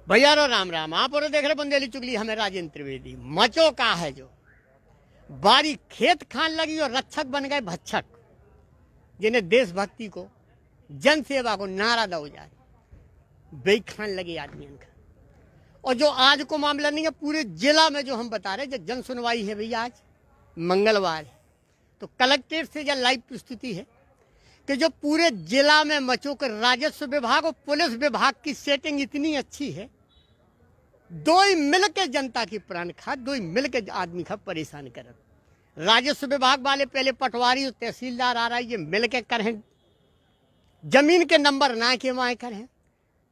भैया रो राम राम। आप और देख रहे बुंदेली चुगली, हमें राजेंद्र त्रिवेदी। मचो का है जो बारी खेत खान लगी और रक्षक बन गए भक्षक, जिन्हें देशभक्ति को जन सेवा को नारा दो जाए बेई खान लगे आदमी का। और जो आज को मामला नहीं है पूरे जिला में, जो हम बता रहे जो जन सुनवाई है भैया, आज मंगलवार है तो कलेक्ट्रेट से यह लाइव प्रस्तुति है कि जो पूरे जिला में मचो कर राजस्व विभाग और पुलिस विभाग की सेटिंग इतनी अच्छी है, दो ही मिल के जनता की प्राण खा, दो ही मिल के आदमी का परेशान कर। राजस्व विभाग वाले पहले पटवारी और तहसीलदार आ रहा है, ये मिल के करें, जमीन के नंबर ना के वहाँ करें।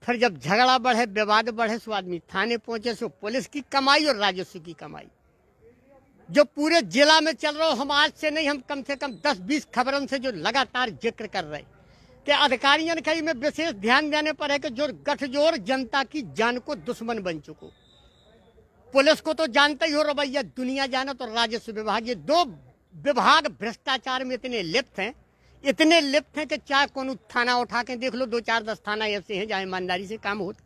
फिर जब झगड़ा बढ़े, विवाद बढ़े, सो आदमी थाने पहुंचे, सो पुलिस की कमाई और राजस्व की कमाई जो पूरे जिला में चल रहा हो। हम आज से नहीं, हम कम से कम 10-20 खबरों से जो लगातार जिक्र कर रहे कि अधिकारियों के में विशेष ध्यान देने पर है कि जो गठजोड़ जनता की जान को दुश्मन बन चुको। पुलिस को तो जानते ही हो रवैया दुनिया जाना, तो राजस्व विभाग, ये दो विभाग भ्रष्टाचार में इतने लिप्त हैं कि चाहे कौन थाना उठा के देख लो, 2-4-10 थाना ऐसे हैं जहाँ ईमानदारी से काम होता।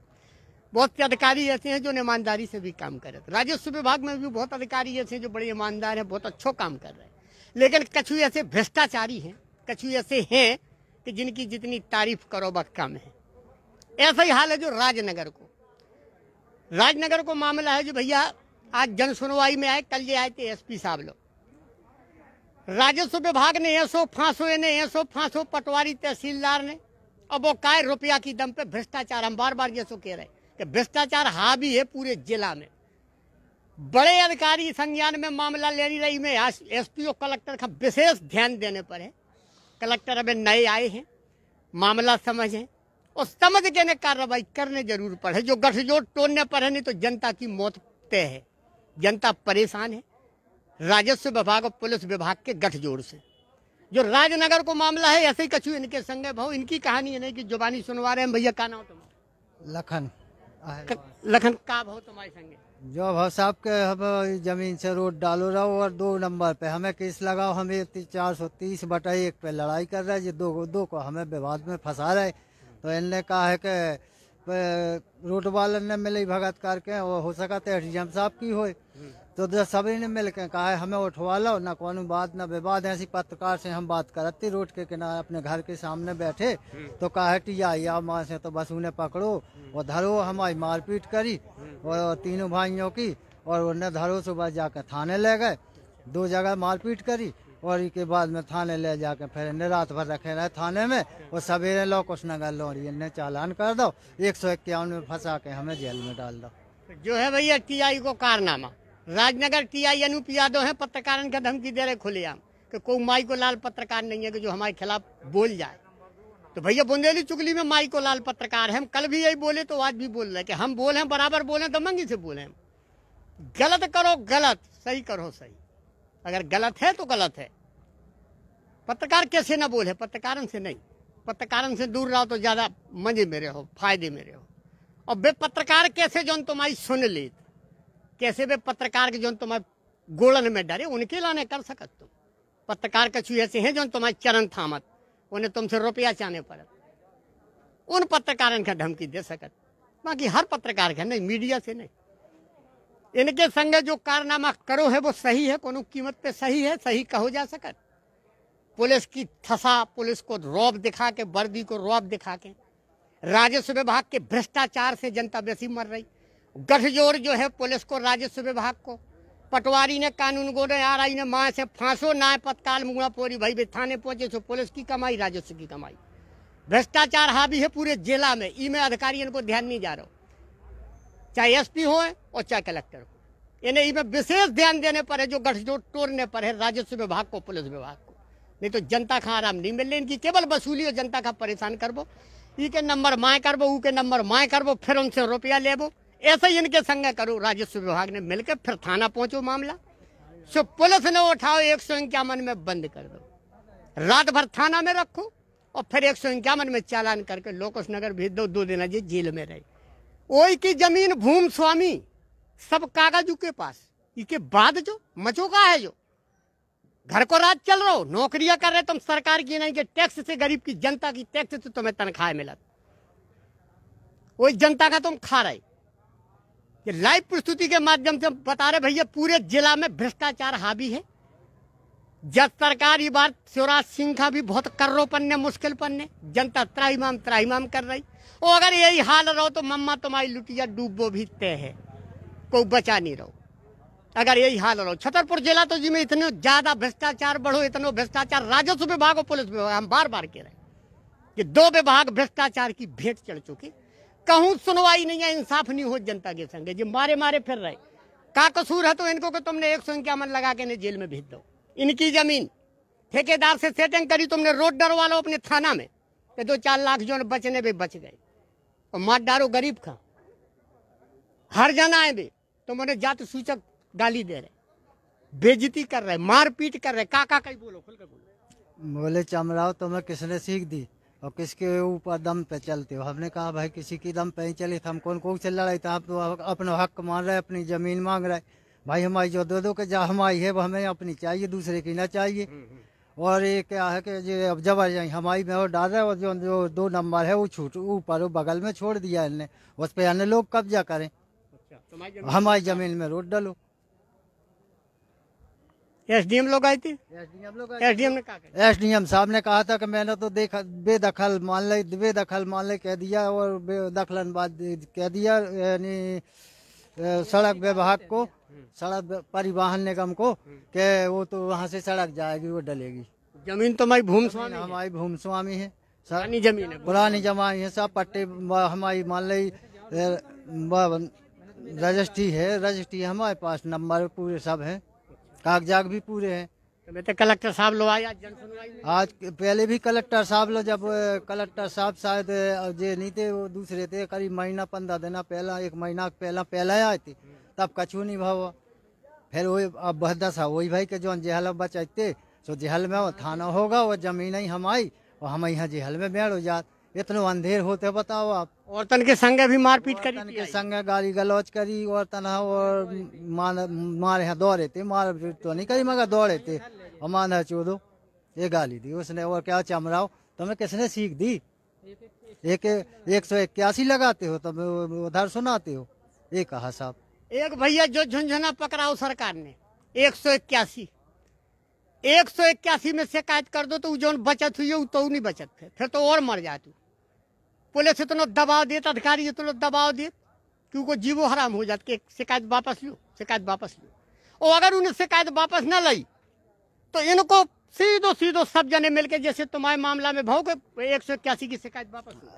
बहुत से अधिकारी ऐसे हैं जो ईमानदारी से भी काम कर रहे हैं। राजस्व विभाग में भी बहुत अधिकारी ऐसे हैं जो बड़े ईमानदार हैं, बहुत अच्छा काम कर रहे हैं। लेकिन कछु ऐसे भ्रष्टाचारी हैं, कछु ऐसे हैं कि जिनकी जितनी तारीफ करो वह कम है। ऐसा ही हाल है जो राजनगर को मामला है जो भैया आज जन सुनवाई में आए, कल ये आए थे एसपी साहब लोग। राजस्व विभाग ने ऐसो फांसो पटवारी तहसीलदार ने, अब वो काय रुपया की दम पे भ्रष्टाचार। हम बार बार जैसो कह रहे कि भ्रष्टाचार हावी है पूरे जिला में। बड़े अधिकारी संज्ञान में मामला लेनी रही में एसपी और कलेक्टर का विशेष ध्यान देने पर है। कलेक्टर अभी नए आए हैं, मामला समझें और समझ के ने कार्रवाई करने जरूर पड़े। जो गठजोड़ तोड़ने पर है, नहीं तो जनता की मौत तय है, जनता परेशान है राजस्व विभाग और पुलिस विभाग के गठजोड़ से। जो राजनगर को मामला है, ऐसे ही कछु इनके संगे भाव, इनकी कहानी है नहीं कि जुबानी सुनवा रहे हैं। भैया का नाम तुम्हारा? लखन का भाव तुम्हारे संगे? जो भाव साहब के हम जमीन से रोड डालो रहो और 2 नंबर पे हमें केस लगाओ, हमें 430/1 पे लड़ाई कर रहे हैं। दो को हमें विवाद में फंसा रहे। तो इनने कहा है कि रोड वाले ने मिली भगत करके वो हो सका तो एडीएम साहब की हो, तो जब सभी ने मिल के कहा है हमें उठवा लो, ना कोनो बात ना विवाद। ऐसी पत्रकार से हम बात करते रोड के किनारे अपने घर के सामने बैठे, तो कहा है टिया माँ से तो बस उन्हें पकड़ो और धरो। हमारी मारपीट करी और तीनों भाइयों की, और उन्हें धरो। सुबह जाकर थाने ले गए, 2 जगह मारपीट करी और इसके बाद में थाने ले जाके फिर इन्हें रात भर रखे रहे थाने में। और सवेरे लो कुछ नगर लौरी इन्हें चालान कर दो, 151 में फंसा के हमें जेल में डाल दो। जो है भैया टीआई को कारनामा, राजनगर टीआई अनूप यादव है, पत्रकारों का धमकी दे रहे खुलेआम कि कोई माई को लाल पत्रकार नहीं है कि जो हमारे खिलाफ बोल जाए। तो भैया बुंदेली चुगली में माई को लाल पत्रकार है। हम कल भी यही बोले तो आज भी बोल रहे कि हम बोले बराबर बोले, दमंगी से बोले। गलत करो गलत, सही करो सही। अगर गलत है तो गलत है। पत्रकार कैसे ना बोले, पत्रकारों से नहीं, पत्रकारों से दूर रहो तो ज्यादा मजे में रहो, फायदे में रहो। और वे पत्रकार कैसे जो तुम्हारी सुन ले, कैसे वे पत्रकार के जो तुम्हारे गोलन में डरे, उनके लाने कर सकत तुम। पत्रकार कछु ऐसे हैं जो तुम्हारे चरण थामत, उन्हें तुमसे रुपया चाहने पड़त, उन पत्रकारों का धमकी दे सकत। बाकी हर पत्रकार का नहीं, मीडिया से नहीं। इनके संगे जो कारनामा करो है वो सही है, कोनो कीमत पे सही है, सही कहो जा सकत। पुलिस की थसा, पुलिस को रौब दिखा के, वर्दी को रौब दिखा के, राजस्व विभाग के भ्रष्टाचार से जनता बेसी मर रही। गठजोड़ जो है पुलिस को, राजस्व विभाग को, पटवारी ने कानून को ने आरआई ने माँ से फांसो ना पतकाल मुआ पोरी भाई वे थाने पहुंचे, तो पुलिस की कमाई, राजस्व की कमाई। भ्रष्टाचार हावी है पूरे जिला में। ई में अधिकारियों को ध्यान नहीं जा रहा, चाहे एसपी हो और चाहे कलेक्टर हो। इन्हें ई में विशेष ध्यान देने पर है, जो गठजोड़ तोड़ने पर है राजस्व विभाग को, पुलिस विभाग को। नहीं तो जनता का आराम नहीं मिलने। इनकी केवल वसूली और जनता का परेशान करबो, ई के नंबर माए करबो, ऊ के नंबर माए करबो, फिर उनसे रुपया लेबो। ऐसा ही इनके संग करो। राजस्व विभाग ने मिलकर फिर थाना पहुंचो मामला, सो पुलिस ने उठाओ 151 में बंद कर दो, रात भर थाना में रखो और फिर 151 में चालान करके लोकस नगर भेज दो, 2 दिन अजय जेल में रहे। ओई की जमीन भूमि स्वामी सब कागज के पास। इसके बाद जो मचो का है, जो घर को राज चल रहा हो, नौकरियां कर रहे तुम सरकार की नहीं कि टैक्स से, गरीब की जनता की टैक्स से तुम्हें तनख्वाह मिला, वही जनता का तुम खा रहे। कि लाइव प्रस्तुति के माध्यम से बता रहे भैया पूरे जिला में भ्रष्टाचार हावी है। जब सरकार ये बात शिवराज सिंह का भी बहुत कर्रो पन्ने मुश्किल पन्ने, जनता त्राहिमाम कर रही। और अगर यही हाल रहो तो मम्मा तुम्हारी लुटिया डूबो भी तय है, कोई बचा नहीं रहो। अगर यही हाल रहो छतरपुर जिला तो जी में इतने ज्यादा भ्रष्टाचार बढ़ो, इतना भ्रष्टाचार, राजस्व विभाग और पुलिस विभाग, हम बार बार कह रहे कि 2 विभाग भ्रष्टाचार की भेंट चढ़ चुके। कहूं सुनवाई नहीं है, इंसाफ नहीं हो जनता के संगे, जो मारे मारे फिर रहे। का कसूर है तो इनको को तुमने 151 लगा के जेल में भेज दो। इनकी जमीन ठेकेदार से सेटिंग करी तुमने, रोड डरवा लो अपने थाना में, तो 2-4 लाख जो बचने भी बच गए। और मार डारो गरीब का, हर जना आए भी तुमने जाति सूचक गाली दे रहे, बेइज्जती कर रहे, मारपीट कर रहे। का कहीं बोलो, खुल कर बोलो। बोले चमराव तुम्हें किसने सीख दी और किसके ऊपर दम पे चलते हो? हमने कहा भाई किसी की दम पे ही चले थे, हम कौन से लड़ाई था? आप तो अपना हक मान रहे, अपनी जमीन मांग रहे। भाई हमारी जो दो के जा हमारी है वो हमें अपनी चाहिए, दूसरे की ना चाहिए। और ये क्या है कि अब जबर हमारी में और डाल रहे, और जो 2 नंबर है वो छूट ऊपर बगल में छोड़ दिया इनने, उस पर अन्य लोग कब्जा करें। हमारी जमीन में रोड डालो। एसडीएम लोग आए थे, एसडीएम ने कहा, एसडीएम साहब ने कहा था कि मैंने तो देखा बेदखल मान ले कह दिया, और बेदखलन बाद कह दिया, यानी सड़क विभाग को, सड़क परिवहन निगम को, कि वो तो वहाँ से सड़क जाएगी, वो डलेगी। जमीन तो हमारी भूमि स्वामी, हमारी भूमि स्वामी है, पुरानी जमीन है, पुरानी जमाई है, सब पट्टे हमारी मान ली, रजिस्ट्री है, रजिस्ट्री हमारे पास, नंबर पूरे सब है, कागजात भी पूरे हैं। तो कलेक्टर साहब लोग आए जन सुनवाई में। आज पहले भी कलेक्टर साहब लोग, जब कलेक्टर साहब शायद जे नहीं थे, वो दूसरे थे, करीब महीना 15 दिन पहला, 1 महीना पहला आए थे, तब कछु नहीं भाव। फिर वही अब बहदा सा वही भाई के जो जेहल बचाते, सो जेहल में वो थाना होगा, वो जमीन ही हमारी, और हम यहाँ जेहल में बैठ हो जात। इतने अंधेर होते बताओ आप। औरतन के संगे भी मारपीट करी, औरतन के संगे गाली गलौज करी, औरतन और मारे यहाँ दौड़े थे, मार तो नहीं करी मगर दौड़े थे, और माना चोदो ये गाली दी उसने। और क्या चमराओ तुम्हें किसने सीख दी? 181 लगाते हो तुम, उधर सुनाते हो। ये कहा साहब एक भैया जो झुंझुना पकड़ाओ सरकार ने 181 में शिकायत कर दो तो जो बचत हुई है तो नहीं बचत, फिर तो और मर जाए। तू पुलिस इतना दबाव देत, अधिकारी इतना दबाव देत क्योंकि जीवो हराम हो जात कि शिकायत वापस लो, शिकायत वापस लो। और अगर उन्हें शिकायत वापस न लाई तो इनको सीधो सब जने मिलके, जैसे तुम्हारे मामला में भाव के 181 की शिकायत वापस लो।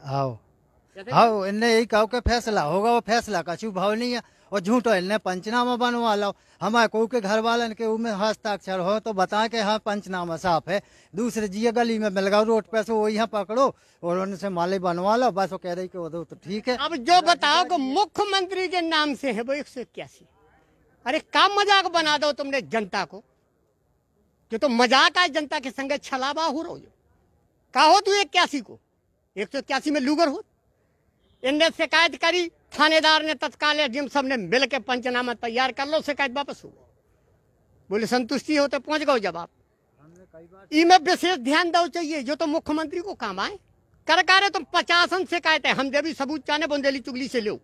हाँ इनने यही कहो कि फैसला होगा, वो फैसला का छू भाव नहीं है, और झूठो इनने पंचनामा बनवा लो। हमारे को के घर वालन के उनमें हस्ताक्षर हो तो बताएं कि हाँ पंचनामा साफ है। दूसरे जी गली में मिल गया रोड पे, से वो यहाँ पकड़ो और उनसे माले बनवा लो, बस वो कह रही कि वो तो ठीक है। अब जो बताओ कि मुख्यमंत्री के नाम से है वो 181, अरे काम मजाक बना दो तुमने जनता को, जो तो मजाक है जनता के संगे छलावा हो रहो। कहो तू 81 को 181 में लूगर हो। इनने शिकायत करी, थानेदार ने तत्काल एसडीएम सब ने मिल के पंचनामा तैयार कर लो, शिकायत वापस हो गई। बोले संतुष्टि हो तो पहुंच गए जवाब। इनमें विशेष ध्यान दो चाहिए, जो तो मुख्यमंत्री को काम आए। कर तुम 50 शिकायत है, हम जब भी सबूत चाहे बुंदेली चुगली से लो।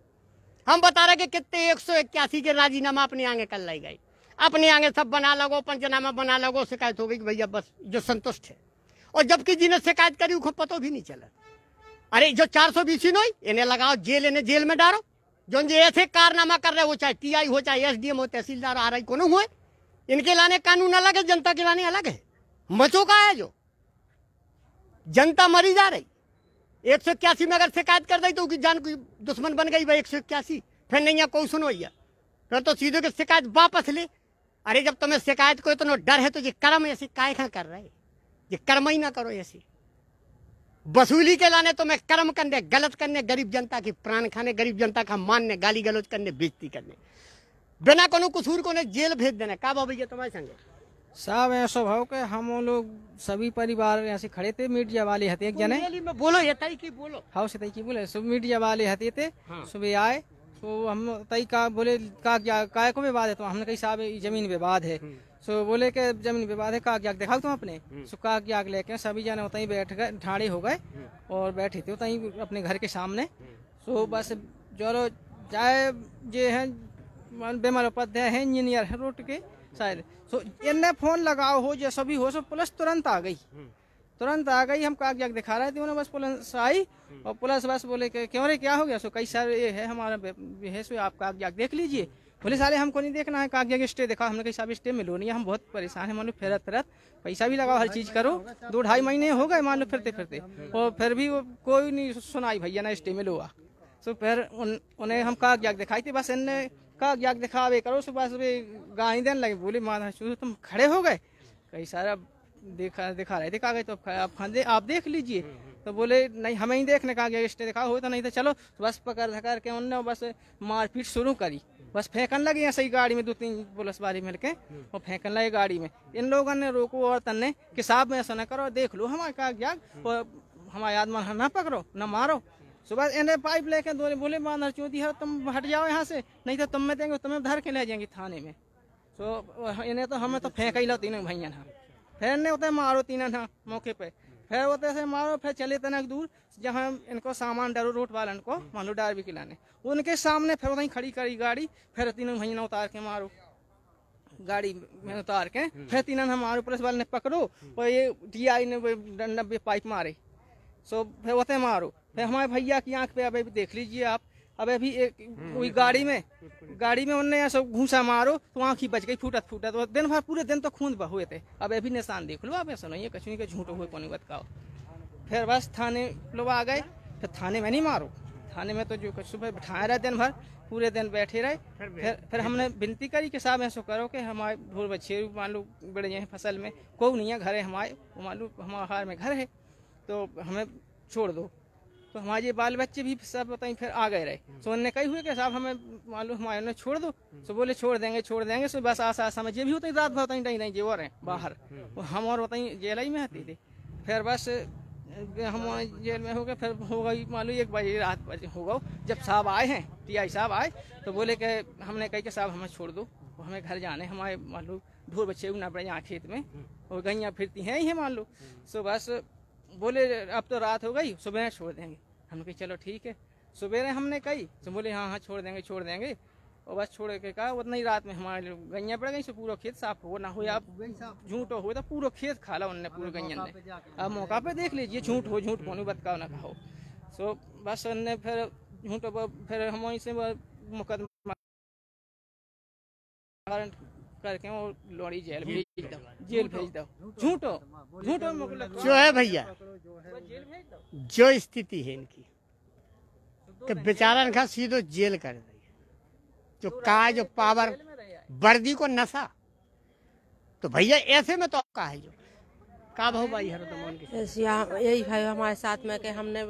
हम बता रहे कि कितने 181 के राजीनामा अपने आगे कर लाई गई, अपने आगे सब बना लगो, पंचनामा बना लगो, शिकायत हो गई भैया बस जो संतुष्ट है। और जबकि जिन्हें शिकायत करी उसको पता भी नहीं चला। अरे जो 420 नहीं इन्हें लगाओ जेल, इन्हें जेल में डालो। जो ऐसे कारनामा कर रहे हो, चाहे टीआई हो, चाहे एसडीएम हो, तहसीलदार आ रही कोनो हुए, इनके लाने कानून अलग है, जनता के लाने अलग है। मचो का है जो जनता मरी जा रही। 181 में अगर शिकायत कर दी तो उसकी जान की दुश्मन बन गई भाई 181, फिर नहीं कोई सुनो भैया, फिर तो सीधे की शिकायत वापस ले। अरे जब तुम्हें शिकायत को इतना डर है तो ये कर्म ऐसे काय कर रहे, ये कर्म ही ना करो ऐसे। वसूली के लाने तुम्हें कर्म करने, गलत करने, गरीब जनता की प्राण खाने, गरीब जनता का मानने, गाली गलौज करने, बेइज्जती करने, बिना कोनो कसूर को ने जेल भेज देना। का भैया तुम्हारे संगे साहब ऐसा भाव के हम लोग सभी परिवार ऐसे खड़े थे, मीडिया वाले हते एक जने में बोलो ये तई की बोलो, हाँ से तई की बोले, सब मीडिया वाले हते थे। हाँ। सुबह आए तो हम तई का बोले काय को विवाद है, तो हमने कही साहब जमीन विवाद है। सो बोले के जमीन विवाद है, कागजात दिखाओ तुम अपने। सो कागजात लेके सभी जने उतई बैठ गए, ठाड़े हो गए और बैठे थे उतई अपने घर के सामने। सो बस जो चाहे जे है बेमल उपाध्याय है, इंजीनियर है रोड के शायद, सो इनने फोन लगाओ हो जैसा भी हो, सो पुलिस तुरंत आ गई, हम कागजात दिखा रहे थे उन्हें, बस पुलिस आई और पुलिस बस बोले कि क्यों रे क्या हो गया, सो कई सारे ये है हमारा है, सो आप कागजात देख लीजिए। पुलिस वाले हमको नहीं देखना है, कागजात स्टे दिखा, हमने कहीं साहब स्टे मिलो नहीं, हम बहुत परेशान है, मान लो फिरत पैसा भी लगाओ, हर चीज करो, 2-2.5 महीने हो गए मान लो फिरते और फिर भी वो कोई नहीं सुनाई भैया ना स्टे मिलो। सो फिर उन्हें हम कागजात दिखाई थे, बस इनने कागजात दिखावे करो, सो बस वे गाली देने लगे, बोले माना तुम खड़े हो गए, कई सारा दिखा रहे थे कागज, तो आप देख लीजिए, तो बोले नहीं हमें ही देखने का स्टे दिखा हो, तो नहीं तो चलो, तो बस पकड़ धकर के उनने बस मारपीट शुरू करी, बस फेंकन लगे ऐसे ही गाड़ी में, 2-3 पुलिस वाले मिलके और फेंकन लगे गाड़ी में। इन लोगों ने रोको और तन्ने कि साहब में ऐसा न करो, देख लो हमारे कागजात और हमारे आदमी ना पकड़ो ना मारो। सुबह इन्हें पाइप लेके दो बोले मानर चौधरी है, तुम हट जाओ यहाँ से, नहीं तो तुम में देंगे, तुम्हें धर के ले जाएंगे थाने में। तो इन्हें तो हमें तो फेंक ही लो तीनों भैया ना, फिर ने होते मारो तीनों ना मौके पे, फिर होते से मारो, फिर चले तनक दूर जहाँ इनको सामान डरो रोड वालन को मान लो डार भी खिलाने, उनके सामने फिर वहीं खड़ी करी गाड़ी, फिर तीनों भैया उतार के मारो, गाड़ी में उतार के फिर तीनों हम मारो, पुलिस वाले ने पकड़ो और ये DI ने डंडा पे पाइप मारे, सो फिर होते मारो, फिर हमारे भैया की आंख पे अब देख लीजिए आप, अब अभी एक वही गाड़ी में उनने ऐसा घूसा मारो तो आँख ही बच गई, फूटत तो दिन भर पूरे दिन तो खून हुए थे, अब अभी निशान देख लो आप, ऐसा नहीं है कचुनी के झूठ हुए कोनी बताओ। फिर बस थाने लोग आ गए, फिर थाने में नहीं मारो, थाने में तो जो सुबह बिठाए रहे दिन भर, पूरे दिन बैठे रहे, फिर हमने विनती करी कि साहब ऐसा करो कि हमारे ढोल बच्चे मान लो बड़े हैं फसल में, कोई नहीं है घर है हमारे, मान लो हमारे हार में घर है, तो हमें छोड़ दो, तो हमारे ये बाल बच्चे भी सब बताइए फिर आ गए रहे, तो उन्होंने कही हुए कि साहब हमें मालूम हमारे ने छोड़ दो, तो बोले छोड़ देंगे, सो बस आशा समझ ये भी होता रात भर बताइए नहीं जो और हैं बाहर, हम और बताइए जेल ही में आती थी, फिर बस हम जेल में हो गए, फिर हो गई मालूम 1 बजे रात हो गए, जब साहब आए हैं TI साहब आए तो बोले कि हमने कही कि साहब हमें छोड़ दो, हमें घर जाने, हमारे मालूम ढोर बच्चे ना पड़े यहाँ खेत में और गैया फिरती हैं ही मालूम, सो बस बोले अब तो रात हो गई, सुबह छोड़ देंगे, हमने कही चलो ठीक है, सुबह हमने कही तो बोले हाँ छोड़ देंगे, और बस छोड़ के कहा उतना ही रात में हमारे गैया पड़ गई, सो पूरा खेत साफ हो ना हो, आप झूठ हो तो पूरा खेत खा ला उनने पूरे गैया ने, अब मौका पे देख लीजिए झूठ को नहीं बताओ ना कहो, सो बस उनने फिर झूठ, फिर हम वहीं से मुकदमा करके वो लौड़ी जेल भेज दो, झूठो जो है भैया, जो स्थिति है इनकी कि बेचारा का सीधो जेल कर दी, जो पावर वर्दी को नशा, तो भैया ऐसे में तो का है जो का भाव भाई हर तो यही भाई हमारे साथ में के हमने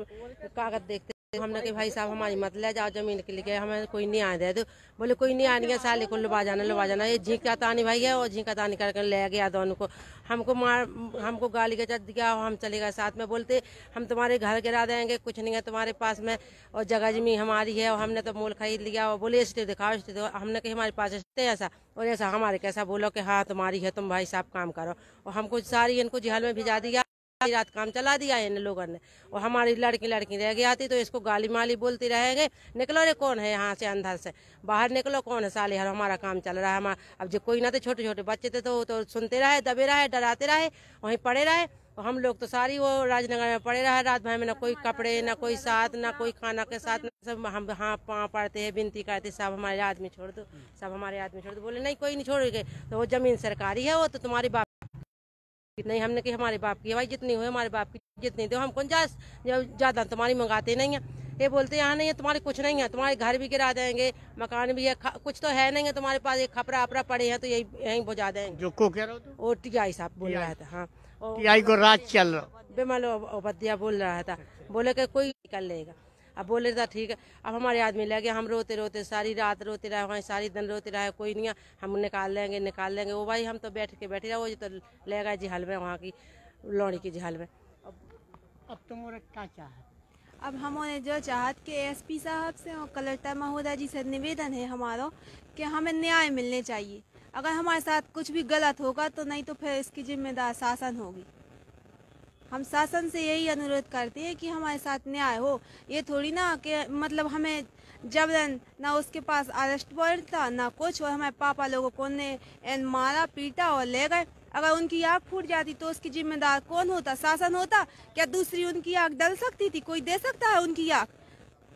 कागज देखते, हमने कहा भाई साहब हमारी मत ले जाओ जमीन के लिए, हमें कोई न्याय दे दो, बोले कोई न्याय नहीं है, साले को लुबा जाना, ये झींका तानी भाई है, और झींका तानी करके ले गया दोनों को, हमको गाली गलौज दिया, हम चले गए साथ में, बोलते हम तुम्हारे घर गिरा देंगे, कुछ नहीं है तुम्हारे पास में, और जगह जमीन हमारी है, और हमने तो मोल खरीद लिया, और बोले स्टे दिखाओ, हमने कहा हमारे पास स्टे ऐसा, और ऐसा हमारे कैसा बोलो कि हाँ तुम्हारी है, तुम भाई साहब काम करो, और हमको सारी इनको जेल में भिजा दिया, रात काम चला दिया इन लोगों ने, और हमारी लड़की रह गई आती तो इसको गाली माली बोलती रहेंगे, निकलो रे कौन है यहाँ से अंदर से बाहर निकलो, कौन है साले, हमारा काम चल रहा है, हमारा अब जो कोई ना थे, छोटे छोटे बच्चे थे तो सुनते रहे, दबे रहे, डराते रहे, वहीं पड़े रहे, और हम लोग तो सारी वो राजनगर में पड़े रहे रात भर में, ना कोई कपड़े ना कोई साथ ना कोई खाना के साथ, सब हम हाँ पाँव पड़ते हैं, विनती करते सब हमारे आदमी छोड़ दो, सब हमारे आदमी छोड़ दो, बोले नहीं कोई नहीं छोड़ेंगे, तो वो जमीन सरकारी है, वो तो तुम्हारी बाप नहीं, हमने कि हमारे बाप की है भाई, जितनी हो हमारे बाप की जितनी दो, हम कौन ज्यादा तुम्हारी मंगाते नहीं है, ये बोलते यहाँ नहीं है तुम्हारे कुछ नहीं है, तुम्हारे घर भी गिरा देंगे, मकान भी है, कुछ तो है नहीं है तुम्हारे पास, एक खपरा अपरा पड़े हैं तो यही बुझा देंगे, जो को कह रहा हो वो TI साहब बोल रहा था, हाँ TI को राज चल रहा, बेमल उपाध्याय बोल रहा था, बोले कि कोई कर लेगा, अब बोले था ठीक है, अब हमारे आदमी ले गए, हम रोते रोते सारी रात रोते रहे, वहाँ सारी दिन रोते रहे, कोई नहीं हम निकाल लेंगे, वो भाई हम तो बैठे रहे, वो तो ले गए जेल में, वहाँ की लौड़ी की जेल में। अब तुम्हारे क्या चाहत? अब हमने जो चाहत कि SP साहब से और कलेक्टर महोदय जी से निवेदन है हमारा कि हमें न्याय मिलने चाहिए, अगर हमारे साथ कुछ भी गलत होगा तो नहीं तो फिर इसकी जिम्मेदार शासन होगी। हम शासन से यही अनुरोध करते हैं कि हमारे साथ न्याय हो। ये थोड़ी ना कि मतलब हमें जबरन ना उसके पास अरेस्ट वारंट था ना कुछ, और हमारे पापा लोगों को ने मारा पीटा और ले गए। अगर उनकी आँख फूट जाती तो उसकी जिम्मेदार कौन होता? शासन होता? क्या दूसरी उनकी आँख डल सकती थी? कोई दे सकता है उनकी आँख?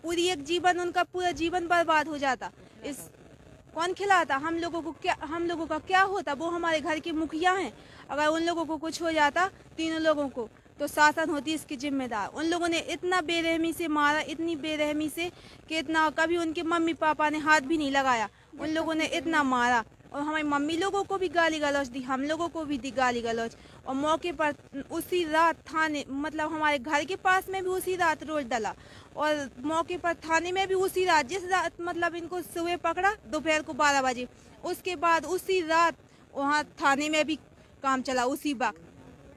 पूरी एक जीवन, उनका पूरा जीवन बर्बाद हो जाता। इस कौन खिलाता? हम लोगों को क्या, हम लोगों का क्या होता? वो हमारे घर के मुखिया हैं। अगर उन लोगों को कुछ हो जाता, तीनों लोगों को, तो शासन होती इसकी जिम्मेदार। उन लोगों ने इतना बेरहमी से मारा, इतनी बेरहमी से कि इतना कभी उनके मम्मी पापा ने हाथ भी नहीं लगाया। उन लोगों ने इतना मारा और हमारी मम्मी लोगों को भी गाली गलौज दी, हम लोगों को भी दी गाली गलौज। और मौके पर उसी रात थाने, मतलब हमारे घर के पास में भी उसी रात रोड डला, और मौके पर थाने में भी उसी रात, जिस रात मतलब इनको सुबह पकड़ा दोपहर को 12 बजे, उसके बाद उसी रात वहाँ थाने में भी काम चला उसी वक्त।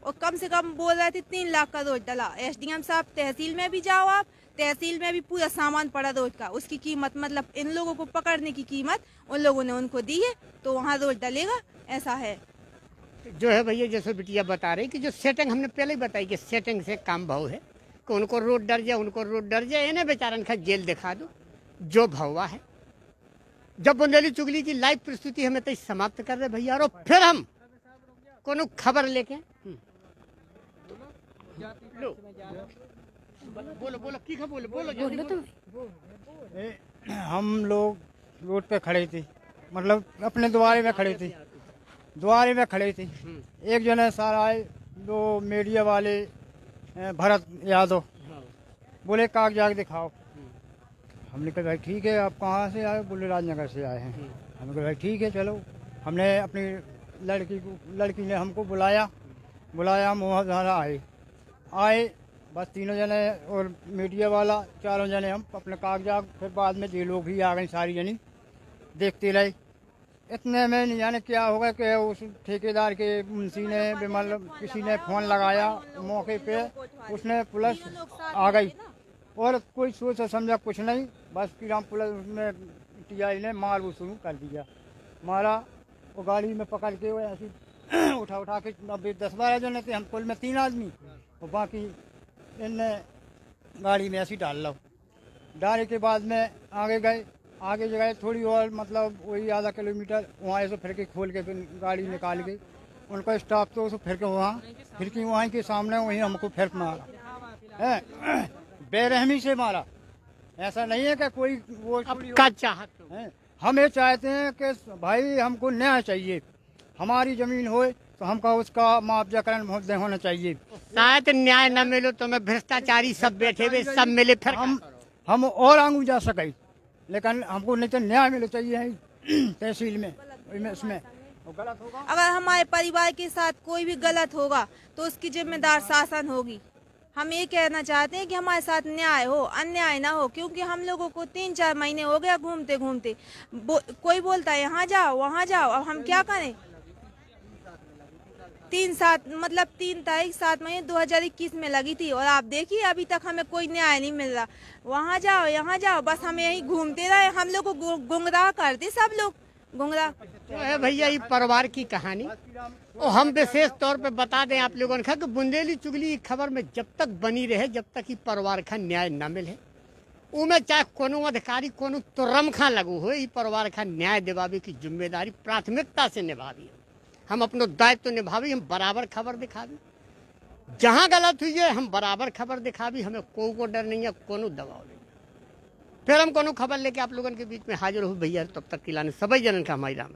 और कम से कम बोल रहे थे 3 लाख का रोड डला। SDM साहब, तहसील में भी जाओ आप, तहसील में भी पूरा सामान पड़ा रोड का, उसकी कीमत मतलब इन लोगों को पकड़ने की कीमत उन लोगों ने उनको दी है, तो वहाँ रोड डलेगा, ऐसा है। जो है भैया, जैसे बिटिया बता रही कि जो सेटिंग हमने पहले ही बताई कि सेटिंग से काम भाव है कि उनको रोड डर जाए, उनको रोड डर जाए, इन्हें बेचारन का जेल दिखा दो, जो भवा है। जब बुंदेली चुगली की लाइव प्रस्तुति हमें तो समाप्त कर रहे भैया, और फिर हम कोनो खबर लेके लो, बोलो बोलो की खबर, बोलो बोलो तुम। हम लोग रोड पे खड़े थे, मतलब अपने द्वारे में खड़े थे, द्वारे में खड़े थे। एक जने सारा आए, 2 मीडिया वाले, भरत यादव, बोले कागजात दिखाओ। हमने कहा भाई ठीक है, आप कहाँ से आए? बोले राजनगर से आए हैं। हमने कहा भाई ठीक है चलो। हमने अपनी लड़की ने हमको बुलाया, हम वहाँ आए बस 3 जने और मीडिया वाला, 4 जने हम अपने कागजात। फिर बाद में ये लोग भी आ गए, सारी जनी देखते रहे। इतने में नहीं जाने क्या होगा कि उस ठेकेदार के मुंशी ने मतलब किसी ने फ़ोन लगाया मौके पे, उसने पुलिस आ गई और कोई सोच समझा कुछ नहीं, बस कि हम पुलिस में TI ने मार वो शुरू कर दिया। मारा वो गाड़ी में पकड़ के वो ऐसी उठा के 10-12 जने थे, हम कुल में 3 आदमी, और बाकी इनने गाड़ी में ऐसी डाल लो। डालने के बाद में आगे गए थोड़ी और, मतलब वही आधा किलोमीटर, वहाँ ऐसे फिर के खोल के फिर गाड़ी निकाल गई। उनका स्टाफ तो उसको फिर के वहाँ के सामने वहीं हमको फिर मारा है, बेरहमी से मारा। ऐसा नहीं है कि कोई वो क्या चाहते हैं। हम ये चाहते हैं कि भाई हमको न्याय चाहिए, हमारी जमीन हो तो हमको उसका मुआवजाकरण होना चाहिए। शायद न्याय न मिलो तो मैं भ्रष्टाचारी सब बैठे हुए सब मिले, फिर हम और आगे जा सके, लेकिन हमको नहीं तो न्याय मिलना चाहिए तहसील में, इसमें गलत होगा। अगर हमारे परिवार के साथ कोई भी गलत होगा तो उसकी जिम्मेदार शासन होगी। हम ये कहना चाहते हैं कि हमारे साथ न्याय हो, अन्याय ना हो, क्योंकि हम लोगों को 3-4 महीने हो गया घूमते घूमते। कोई बोलता है यहाँ जाओ वहाँ जाओ, अब हम क्या करें? 3 तारीख 7 महीने 2021 में लगी थी, और आप देखिए अभी तक हमें कोई न्याय नहीं मिल रहा। वहाँ जाओ यहाँ जाओ, बस हम यही घूमते रहे, हम लोग को गुमराह करते, सब लोग गुमराह। तो है भैया ये परिवार की कहानी, और हम विशेष तौर पे बता दें आप लोगों ने कि बुंदेली चुगली की खबर में जब तक बनी रहे, जब तक ये परिवार का न्याय न मिले, उमें चाहे कोनो अधिकारी कोनो तुरम खा लगू हो, ये परिवार का न्याय दिवावे की जिम्मेदारी प्राथमिकता से निभावी। हम अपनो दायित्व निभावी, हम बराबर खबर दिखावी, जहाँ गलत हुई है हम बराबर खबर दिखावी, हमें को डर नहीं है, कोनो दबाव नहीं। फिर हम कोनो खबर लेके आप लोगों के बीच में हाजिर हो भैया, तब तक किलाने सभी जनन का हमारी राम।